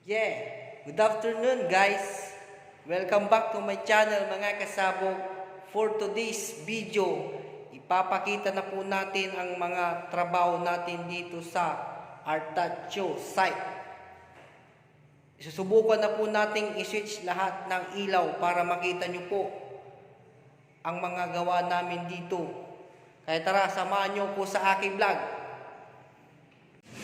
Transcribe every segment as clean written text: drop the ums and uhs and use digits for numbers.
Yeah, good afternoon guys. Welcome back to my channel mga kasabog. For today's video, ipapakita na po natin ang mga trabaho natin dito sa Artacho site. Susubukan na po nating i-switch lahat ng ilaw para makita nyo po ang mga gawa namin dito. Kaya tara, samahan nyo po sa aking vlog.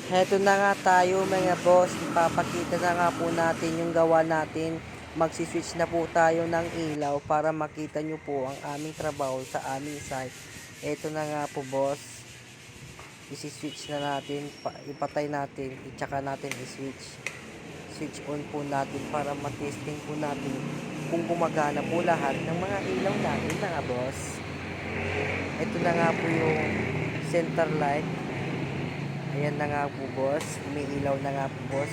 Heto na nga tayo mga boss, ipapakita na nga po natin yung gawa natin. Magsiswitch na po tayo ng ilaw para makita nyo po ang aming trabaho sa aming site. Heto na nga po boss, isi-switch na natin, ipatay natin, itsaka natin i-switch. Switch on po natin para matesting po natin kung gumagana po lahat ng mga ilaw natin mga boss. Ito na nga po yung center light. Ayan na nga po boss, umiilaw na nga po boss.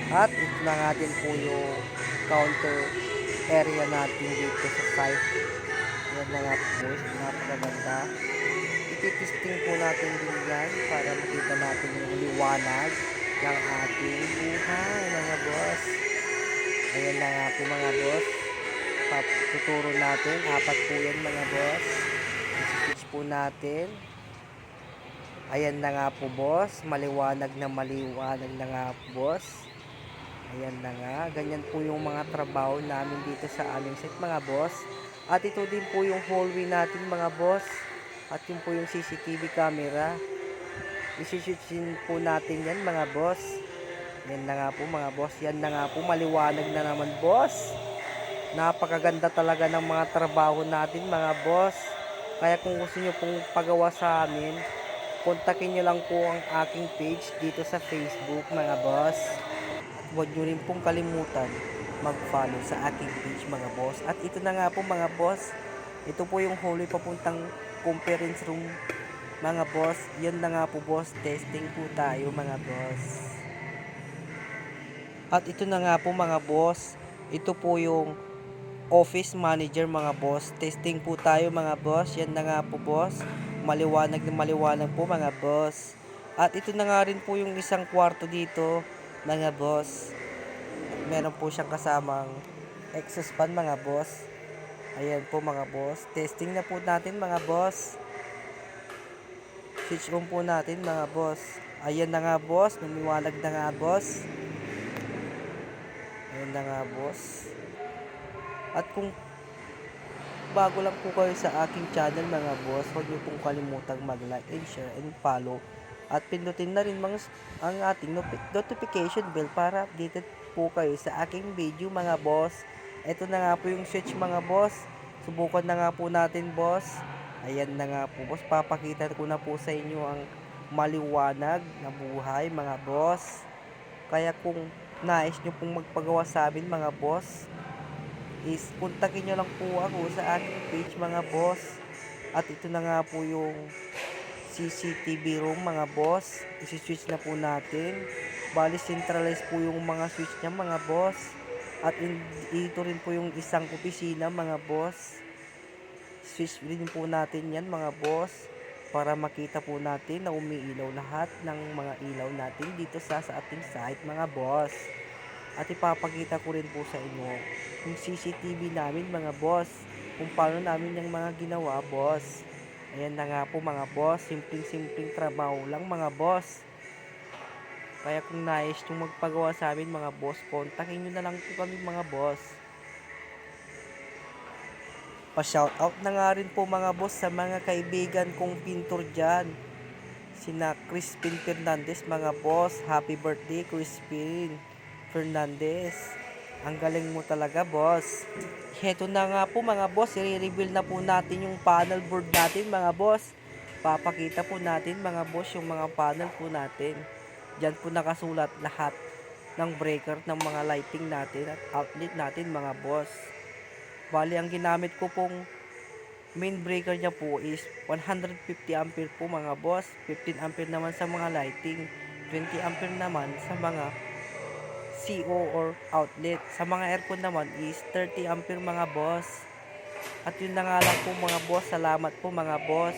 At ito na nga din po yung counter area natin dito sa site. Ayan na nga po boss, napakaganda. Ititesting po natin din yan para makita natin yung liwanag ng ating buhay mga boss. Ayan na nga po mga boss, tuturo natin, 4 po yan mga boss. I-switch po natin. Ayan na nga po boss, maliwanag na nga po boss. Ayan na nga, ganyan po yung mga trabaho namin dito sa aming site mga boss. At ito din po yung hallway natin mga boss. At yun po yung CCTV camera. Isi-switchin po natin yan mga boss. Yan na nga po mga boss, yan na nga po, maliwanag na naman boss. Napakaganda talaga ng mga trabaho natin mga boss. Kaya kung gusto nyo pong pagawa sa amin, kontakin nyo lang po ang aking page dito sa Facebook mga boss. At huwag nyo rin pong kalimutan mag-follow sa aking page mga boss. At ito na nga po mga boss, ito po yung hallway papuntang conference room mga boss. Yan na nga po boss, testing po tayo mga boss. At ito na nga po mga boss, ito po yung office manager mga boss. Testing po tayo mga boss. Yan na nga po boss, maliwanag na maliwanag po mga boss. At ito na nga rin po yung isang kwarto dito mga boss. At meron po siyang kasamang exhaust fan mga boss. Ayan po mga boss, testing na po natin mga boss. Switch on po natin mga boss. Ayan na nga boss, lumiwanag na nga boss. Ayan na nga boss. At kung bago lang po kayo sa aking channel mga boss, huwag niyo pong kalimutang mag-like and share and follow. At pindutin na rin ang ating notification bell para updated po kayo sa aking video mga boss. Ito na nga po yung switch mga boss. Subukan na nga po natin boss. Ayan na nga po boss, papakita ko na po sa inyo ang maliwanag na buhay mga boss. Kaya kung nais nyo pong magpagawa sa amin mga boss, is kontakin nyo lang po ako sa aking page mga boss. At ito na nga po yung CCTV room mga boss, isi-switch na po natin. Bali centralized po yung mga switch niya mga boss. At ito rin po yung isang opisina mga boss. Switch rin po natin yan mga boss para makita po natin na umiilaw lahat ng mga ilaw natin dito sa ating site mga boss. At ipapakita ko rin po sa inyo yung CCTV namin mga boss, kung paano namin yung mga ginawa boss. Ayan na nga po mga boss, simpleng trabaho lang mga boss. Kaya kung nais nyo magpagawa sa amin mga boss, kontakin nyo na lang po kami mga boss. Pa-shoutout na nga rin po mga boss sa mga kaibigan kong pintor dyan. Sina Crispin Fernandez mga boss, happy birthday Crispin Fernandez. Ang galing mo talaga boss. Heto na nga po mga boss, i-reveal na po natin yung panel board natin mga boss. Papakita po natin mga boss yung mga panel po natin. Diyan po nakasulat lahat ng breaker ng mga lighting natin at outlet natin mga boss. Bali ang ginamit ko pong main breaker niya po is 150 ampere po mga boss. 15 ampere naman sa mga lighting, 20 ampere naman sa mga CO or outlet. Sa mga aircon naman is 30 ampere mga boss. At yun na nga lang po mga boss, salamat po mga boss.